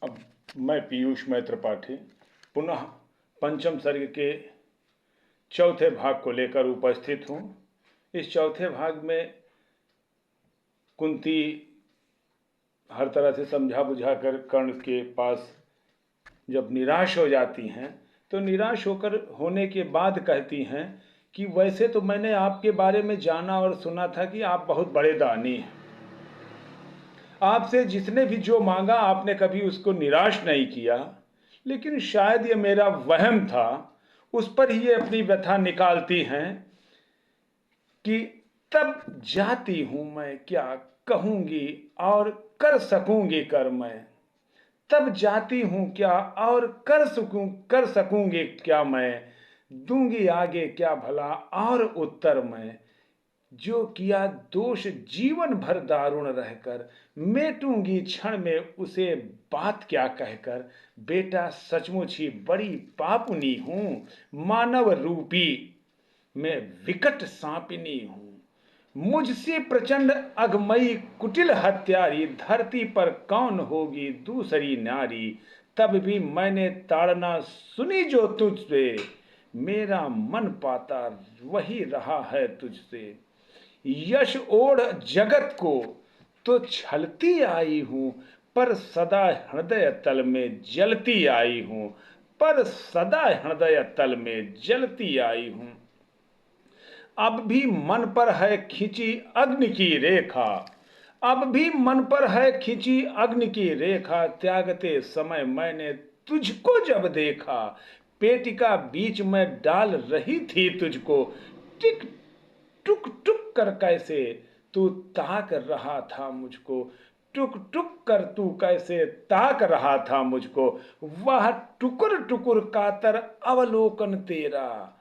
अब मैं पीयूष मैत्र त्रिपाठी पुनः पंचम सर्ग के चौथे भाग को लेकर उपस्थित हूँ। इस चौथे भाग में कुंती हर तरह से समझा बुझाकर कर्ण के पास जब निराश हो जाती हैं तो निराश होने के बाद कहती हैं कि वैसे तो मैंने आपके बारे में जाना और सुना था कि आप बहुत बड़े दानी हैं। आपसे जिसने भी जो मांगा आपने कभी उसको निराश नहीं किया, लेकिन शायद ये मेरा वहम था। उस पर ही ये अपनी व्यथा निकालती हैं कि तब जाती हूं मैं क्या कहूंगी और कर सकूंगी कर मैं। तब जाती हूं क्या और कर सकूंगी क्या मैं। दूंगी आगे क्या भला और उत्तर मैं। जो किया दोष जीवन भर दारुण रहकर, मेटूंगी क्षण में उसे बात क्या कहकर। बेटा सचमुच ही बड़ी पापुनी हूं, मानव रूपी मैं विकट सांपिनी हूं। मुझसे प्रचंड अगमई कुटिल हत्यारी, धरती पर कौन होगी दूसरी नारी। तब भी मैंने ताड़ना सुनी जो तुझसे, मेरा मन पाता वही रहा है तुझसे। यश ओढ़ जगत को तो छलती आई हूं, पर सदा हृदय तल में जलती आई हूं। पर सदा हृदय तल में जलती आई हूं। अब भी मन पर है खिंची अग्नि की रेखा, अब भी मन पर है खिंची अग्नि की रेखा। त्यागते समय मैंने तुझको जब देखा, पेटिका बीच में डाल रही थी तुझको। टिक टुक टुक कर कैसे तू ताक रहा था मुझको। टुक टुक कर तू कैसे ताक रहा था मुझको। वह टुकुर टुकुर कातर अवलोकन तेरा,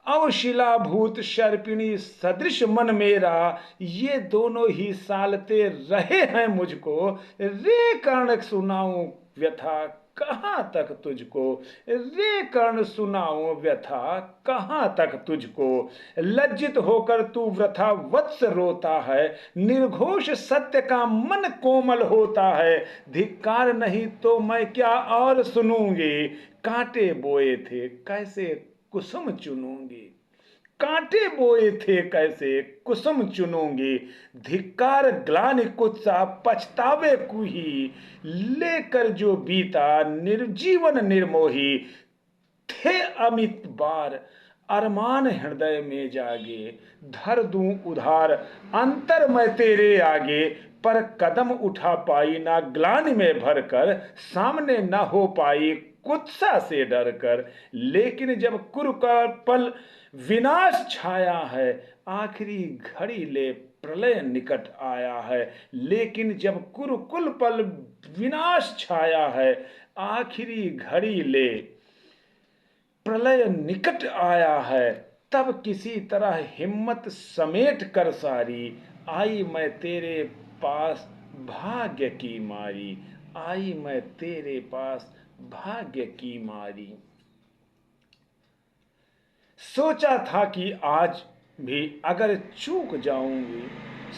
अवशिलाभूत शर्पिणी सदृश मन मेरा। ये दोनों ही सालते रहे हैं मुझको। रे कर्ण सुनाऊं व्यथा कहाँ तक तुझको। रे कर्ण सुनाऊं व्यथा कहाँ तक तुझको। लज्जित होकर तू वृथा वत्स रोता है, निर्घोष सत्य का मन कोमल होता है। धिक्कार नहीं तो मैं क्या और सुनूंगी, कांटे बोए थे कैसे कुसुम चुनूंगी। कांटे बोए थे कैसे कुसुम चुनूंगी। धिक्कार ग्लानि कुत्सा पछतावे कुही, लेकर जो बीता निर्जीवन निर्मोही। थे अमित बार अरमान हृदय में जागे, धर दूं उधार अंतर मैं तेरे आगे। पर कदम उठा पाई ना ग्लानि में भरकर, सामने ना हो पाई कुत्सा से डर कर। लेकिन जब कुरुपल विनाश छाया है, आखिरी घड़ी ले प्रलय निकट आया है। लेकिन जब कुरुकुल पल विनाश छाया है, आखिरी घड़ी ले प्रलय निकट आया है। तब किसी तरह हिम्मत समेट कर सारी, आई मैं तेरे पास भाग्य की मारी। आई मैं तेरे पास भाग्य की मारी। सोचा था कि आज भी अगर चूक जाऊंगी,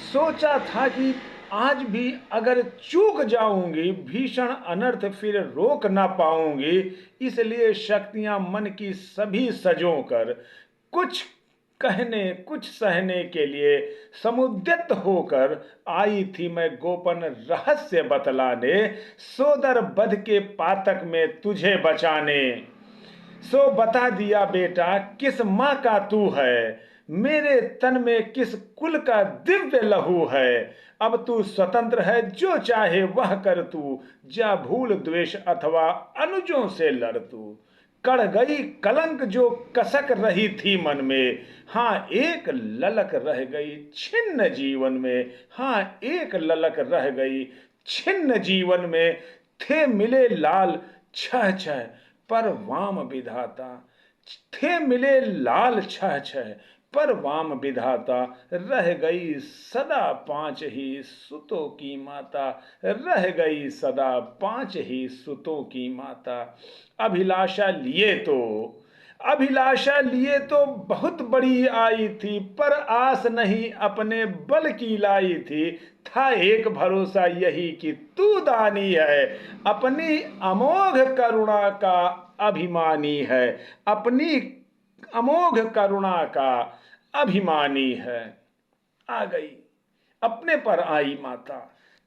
सोचा था कि आज भी अगर चूक जाऊंगी, भीषण अनर्थ फिर रोक ना पाऊंगी। इसलिए शक्तियां मन की सभी सजो कर, कुछ कहने कुछ सहने के लिए समुद्यत होकर आई थी मैं गोपन रहस्य बतलाने। सोदर बध के पातक में तुझे बचाने। सो बता दिया बेटा किस माँ का तू है, मेरे तन में किस कुल का दिव्य लहू है। अब तू स्वतंत्र है, जो चाहे वह कर तू। जा भूल द्वेष अथवा अनुजों से लड़ तू। कड़ गई कलंक जो कसक रही थी मन में, हाँ एक ललक रह गई छिन्न जीवन में। हाँ एक ललक रह गई छिन्न जीवन में। थे मिले लाल छह छह पर वाम विधाता, थे मिले लाल छह छह पर वाम विधाता। रह गई सदा पांच ही सुतों की माता, रह गई सदा पांच ही सुतों की माता। अभिलाषा लिए तो अभिलाषा लिए तो बहुत बड़ी आई थी, पर आस नहीं अपने बल की लाई थी। था एक भरोसा यही कि तू दानी है, अपनी अमोघ करुणा का अभिमानी है, अपनी अमोघ करुणा का अभिमानी है। आ गई, अपने पर आई माता,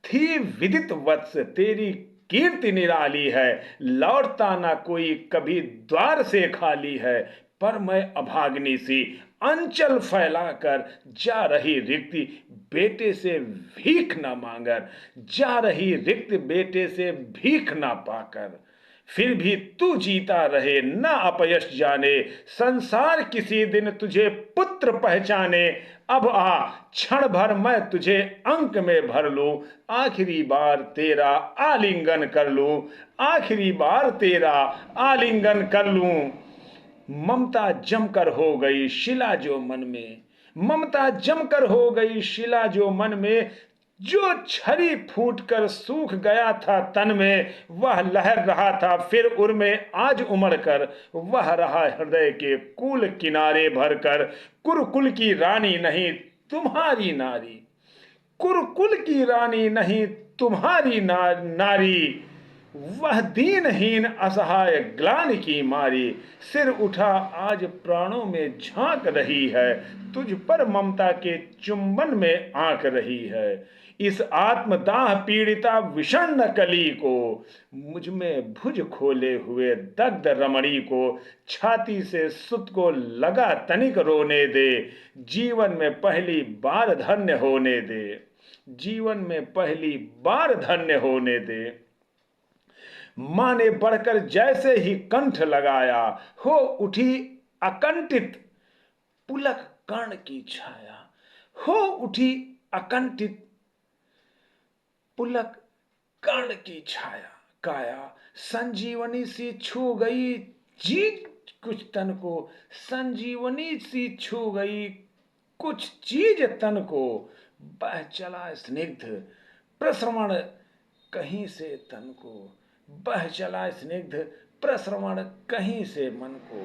थी विदित वत्स तेरी कीर्ति निराली है। लौटता ना कोई कभी द्वार से खाली है, पर मैं अभाग्नि सी अंचल फैलाकर जा रही रिक्ति बेटे से भीख ना मांगर, जा रही रिक्त बेटे से भीख ना पाकर। फिर भी तू जीता रहे ना अपयश जाने, संसार किसी दिन तुझे पुत्र पहचाने। अब आ क्षण भर मैं तुझे अंक में भर लूं, आखिरी बार तेरा आलिंगन कर लूं, आखिरी बार तेरा आलिंगन कर लूं। ममता जमकर हो गई शिला जो मन में, ममता जमकर हो गई शिला जो मन में। जो छरी फूटकर सूख गया था तन में, वह लहर रहा था फिर उर में आज उमड़ कर। वह रहा हृदय के कूल किनारे भरकर। कुरुकुल की रानी नहीं तुम्हारी नारी, कुरुकुल की रानी नहीं तुम्हारी नारी। वह दीनहीन असहाय ग्लानि की मारी, सिर उठा आज प्राणों में झांक रही है। तुझ पर ममता के चुंबन में आंक रही है। इस आत्मदाह पीड़िता विषण्ण कली को, मुझ में भुज खोले हुए दग्ध रमणी को, छाती से सुत को लगा तनिक रोने दे। जीवन में पहली बार धन्य होने दे, जीवन में पहली बार धन्य होने दे। मां ने बढ़कर जैसे ही कंठ लगाया, हो उठी अकंठित पुलक कर्ण की छाया, हो उठी अकंठित पुलक कर्ण की छाया। काया संजीवनी सी छू गई चीज कुछ तन को, संजीवनी सी छू गई कुछ चीज तन को। बह चला स्निग्ध प्रश्रवण कहीं से तन को, बह चला स्निग्ध प्रश्रवण कहीं से मन को।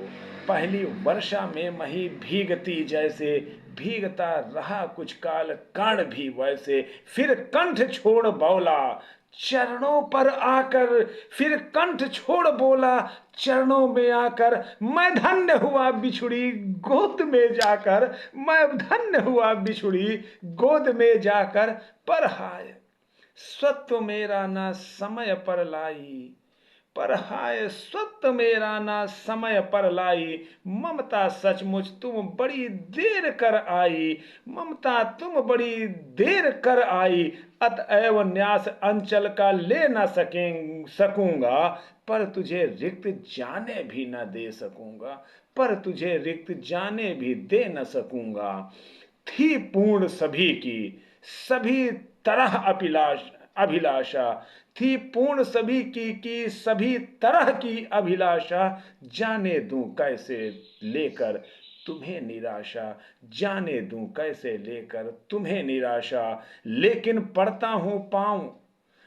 पहली वर्षा में मही भीगती जैसे, भीगता रहा कुछ काल कर्ण भी वैसे। फिर कंठ छोड़ बोला चरणों पर आकर, फिर कंठ छोड़ बोला चरणों में आकर। मैं धन्य हुआ बिछुड़ी गोद में जाकर, मैं धन्य हुआ बिछुड़ी गोद में जाकर। पर हाय स्वत्व मेरा ना समय पर लाई, पर हाय स्वत्व मेरा ना समय पर लाई। ममता सचमुच तुम बड़ी देर कर आई, ममता तुम बड़ी देर कर आई। अतएव न्यास अंचल का ले न सकूंगा, पर तुझे रिक्त जाने भी न दे सकूंगा, पर तुझे रिक्त जाने भी दे न सकूंगा। थी पूर्ण सभी की सभी तरह अभिलाषा, थी पूर्ण सभी की सभी तरह की अभिलाषा। जाने दूं कैसे लेकर तुम्हें निराशा, जाने दूं कैसे लेकर तुम्हें निराशा। लेकिन पढ़ता हूं पाऊं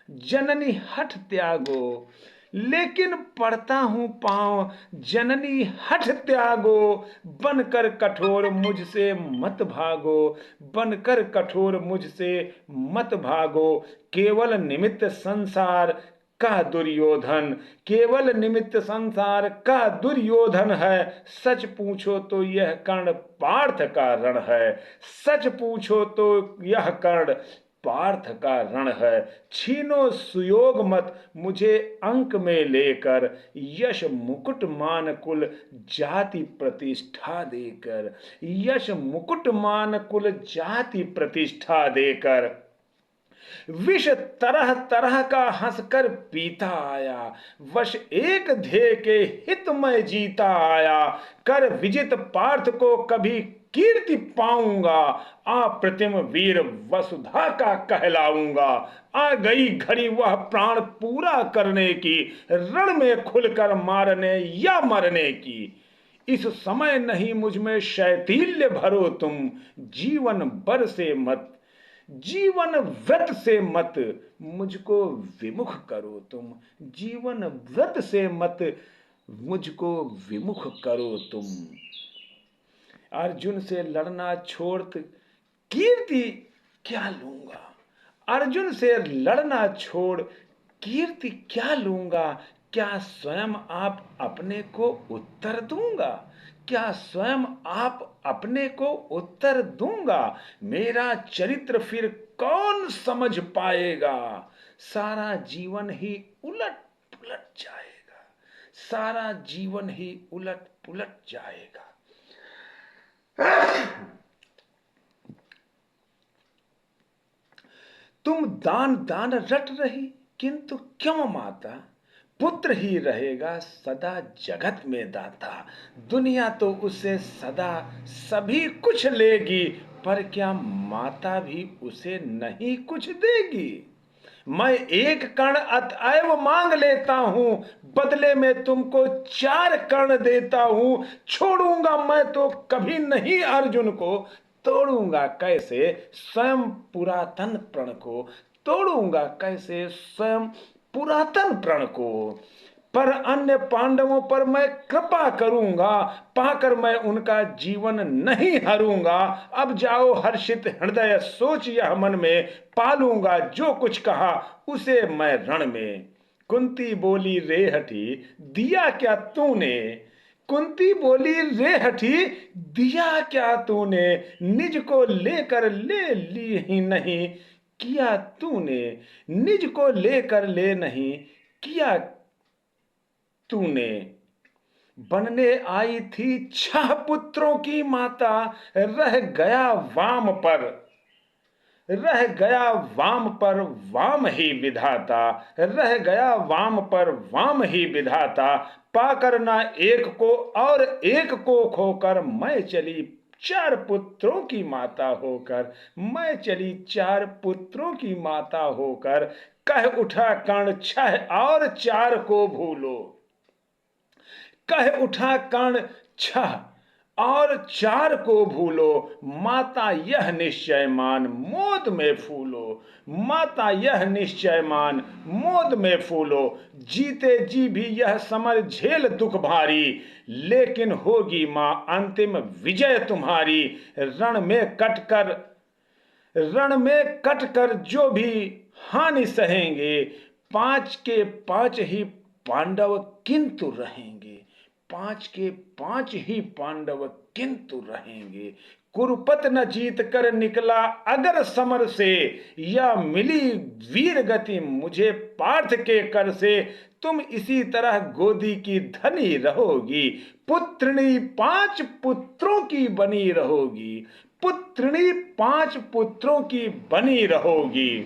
जननी हठ त्यागो, लेकिन पढ़ता हूं पांव जननी हठ त्यागो। बनकर कठोर मुझसे मत भागो, बनकर कठोर मुझसे मत भागो। केवल निमित्त संसार का दुर्योधन, केवल निमित्त संसार का दुर्योधन है। सच पूछो तो यह कर्ण पार्थ का रण है, सच पूछो तो यह कर्ण पार्थ का रण है। छीनो सुयोग मत मुझे अंक में लेकर, यश मुकुट मान कुल जाति प्रतिष्ठा देकर, यश मुकुट मान कुल जाति प्रतिष्ठा देकर। विष तरह तरह का हंसकर पीता आया, वश एक ध्येय के हित में जीता आया। कर विजित पार्थ को कभी कीर्ति पाऊंगा, अप्रतिम वीर वसुधा का कहलाऊंगा। आ गई घड़ी वह प्राण पूरा करने की, रण में खुलकर मारने या मरने की। इस समय नहीं मुझ में शैथिल्य भरो तुम, जीवन भर से मत, जीवन व्रत से मत मुझको विमुख करो तुम, जीवन व्रत से मत मुझको विमुख करो तुम। अर्जुन से लड़ना छोड़ कीर्ति क्या लूंगा, अर्जुन से लड़ना छोड़ कीर्ति क्या लूंगा। क्या स्वयं आप अपने को उत्तर दूंगा, क्या स्वयं आप अपने को उत्तर दूंगा। मेरा चरित्र फिर कौन समझ पाएगा, सारा जीवन ही उलट पुलट जाएगा, सारा जीवन ही उलट पुलट जाएगा। तुम दान दान रट रही, किंतु क्यों माता, पुत्र ही रहेगा सदा जगत में दाता। दुनिया तो उसे सदा सभी कुछ लेगी, पर क्या माता भी उसे नहीं कुछ देगी। मैं एक कण अतएव मांग लेता हूं, बदले में तुमको 4 कण देता हूं। छोड़ूंगा मैं तो कभी नहीं अर्जुन को, तोड़ूंगा कैसे स्वयं पुरातन प्रण को, तोड़ूंगा कैसे स्वयं पुरातन प्रण को। पर अन्य पांडवों पर मैं कृपा करूंगा, पाकर मैं उनका जीवन नहीं हरूंगा। अब जाओ हर्षित हृदय सोच यह मन में, पालूंगा जो कुछ कहा उसे मैं रण में। कुंती बोली रे हठी दिया क्या तूने, कुंती बोली रे हठी दिया क्या तूने। निज को लेकर ले ली ही नहीं किया तूने, निज को लेकर ले नहीं किया तूने। बनने आई थी 6 पुत्रों की माता, रह गया वाम पर, रह गया वाम पर वाम ही विधाता, रह गया वाम पर वाम ही विधाता। पाकर ना एक को और एक को खोकर, मैं चली 4 पुत्रों की माता होकर, मैं चली 4 पुत्रों की माता होकर। कह उठा कर्ण 6 और 4 को भूलो, कह उठा कर्ण 6 और 4 को भूलो। माता यह निश्चय मान मोद में फूलो, माता यह निश्चय मान मोद में फूलो। जीते जी भी यह समर झेल दुख भारी, लेकिन होगी मां अंतिम विजय तुम्हारी। रण में कटकर, रण में कटकर जो भी हानि सहेंगे, 5 के 5 ही पांडव किंतु रहेंगे, 5 के 5 ही पांडव किंतु रहेंगे। कुरुपत न जीत कर निकला अगर समर से, या मिली वीर गति मुझे पार्थ के कर से। तुम इसी तरह गोदी की धनी रहोगी, पुत्रिणी 5 पुत्रों की बनी रहोगी, पुत्रिणी 5 पुत्रों की बनी रहोगी।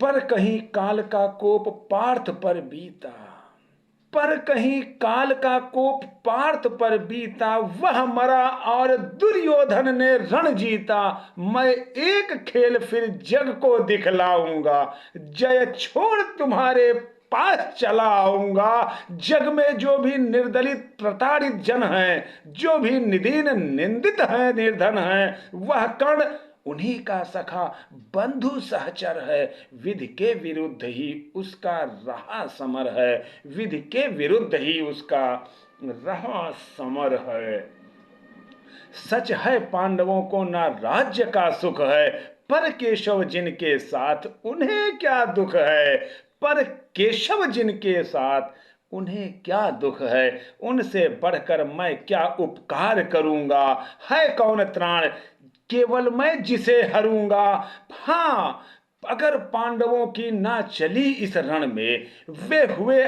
पर कहीं काल का कोप पार्थ पर बीता, पर कहीं काल का कोप पार्थ पर बीता। वह मरा और दुर्योधन ने रण जीता, मैं एक खेल फिर जग को दिखलाऊंगा। जय छोड़ तुम्हारे पास चला आऊंगा। जग में जो भी निर्दलित प्रताड़ित जन हैं, जो भी निदीन निंदित हैं निर्धन हैं, वह कर्ण उन्हीं का सखा बंधु सहचर है। विधि के विरुद्ध ही उसका रहा समर है, विधि के विरुद्ध ही उसका रहा समर है। सच है पांडवों को ना राज्य का सुख है, पर केशव जिनके साथ उन्हें क्या दुख है, पर केशव जिनके साथ उन्हें क्या दुख है। उनसे बढ़कर मैं क्या उपकार करूंगा, है कौन त्राण केवल मैं जिसे हरूंगा। हां, अगर पांडवों की ना चली इस रण में, वे हुए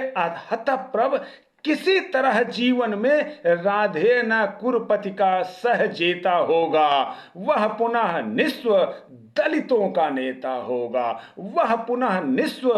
हतप्रभ किसी तरह जीवन में। राधे न कुरुपति का सह जेता होगा, वह पुनः निस्व दलितों का नेता होगा, वह पुनः निस्व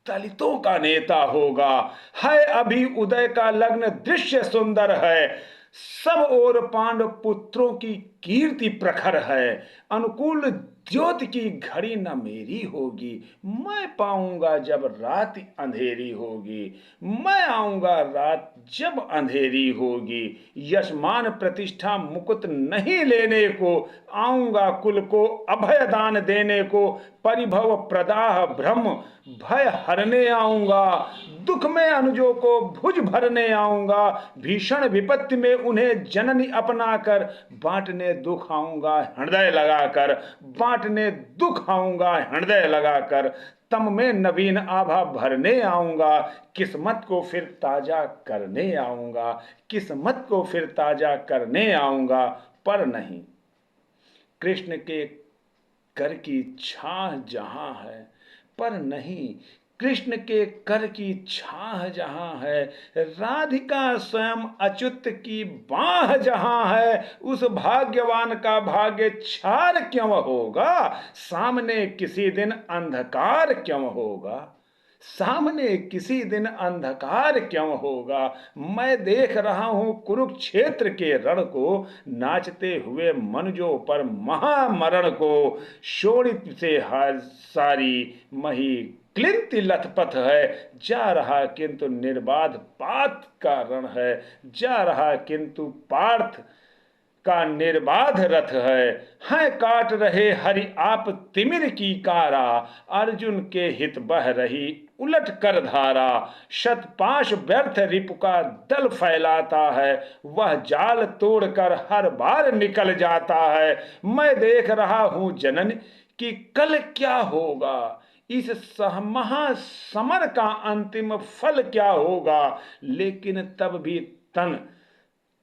दलितों का नेता होगा। है अभी उदय का लग्न दृश्य सुंदर है, सब ओर पांडव पुत्रों की कीर्ति प्रखर है। अनुकूल ज्योत की घड़ी न मेरी होगी, मैं पाऊंगा जब रात अंधेरी होगी, मैं आऊंगा रात जब अंधेरी होगी। यशमान प्रतिष्ठा मुकुट नहीं लेने को, आऊंगा कुल को अभय दान देने को। परिभव प्रदाह भ्रम भय हरने आऊंगा, दुख में अनुजों को भुज भरने आऊंगा। भीषण विपत्ति में उन्हें जननी अपनाकर, बांटने दुख आऊंगा हृदय लगाकर, बांटने दुख आऊंगा हृदय लगाकर। तम में नवीन आभा भरने आऊंगा, किस्मत को फिर ताजा करने आऊंगा, किस्मत को फिर ताजा करने आऊंगा। पर नहीं, कृष्ण के कर की छाह जहां है, पर नहीं, कृष्ण के कर की छाह जहां है, राधिका स्वयं अच्युत की बाह जहां है, उस भाग्यवान का भाग्य छार क्यों होगा, सामने किसी दिन अंधकार क्यों होगा, सामने किसी दिन अंधकार क्यों होगा। मैं देख रहा हूं कुरुक्षेत्र के रण को, नाचते हुए मनुजों पर महामरण को। शोणित से हर सारी मही क्लिंति लथपथ है, जा रहा किंतु निर्बाध पात का रण है, जा रहा किंतु पार्थ का निर्बाध रथ है काट रहे हरि आप तिमिर की कारा, अर्जुन के हित बह रही उलट कर धारा। शतपाश व्यर्थ रिपु का दल फैलाता है, वह जाल तोड़कर हर बार निकल जाता है। मैं देख रहा हूं जनन कि कल क्या होगा, इस महासमर का अंतिम फल क्या होगा। लेकिन तब भी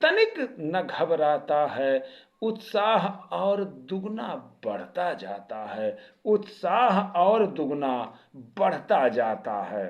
तनिक न घबराता है, उत्साह और दुगना बढ़ता जाता है, उत्साह और दुगना बढ़ता जाता है।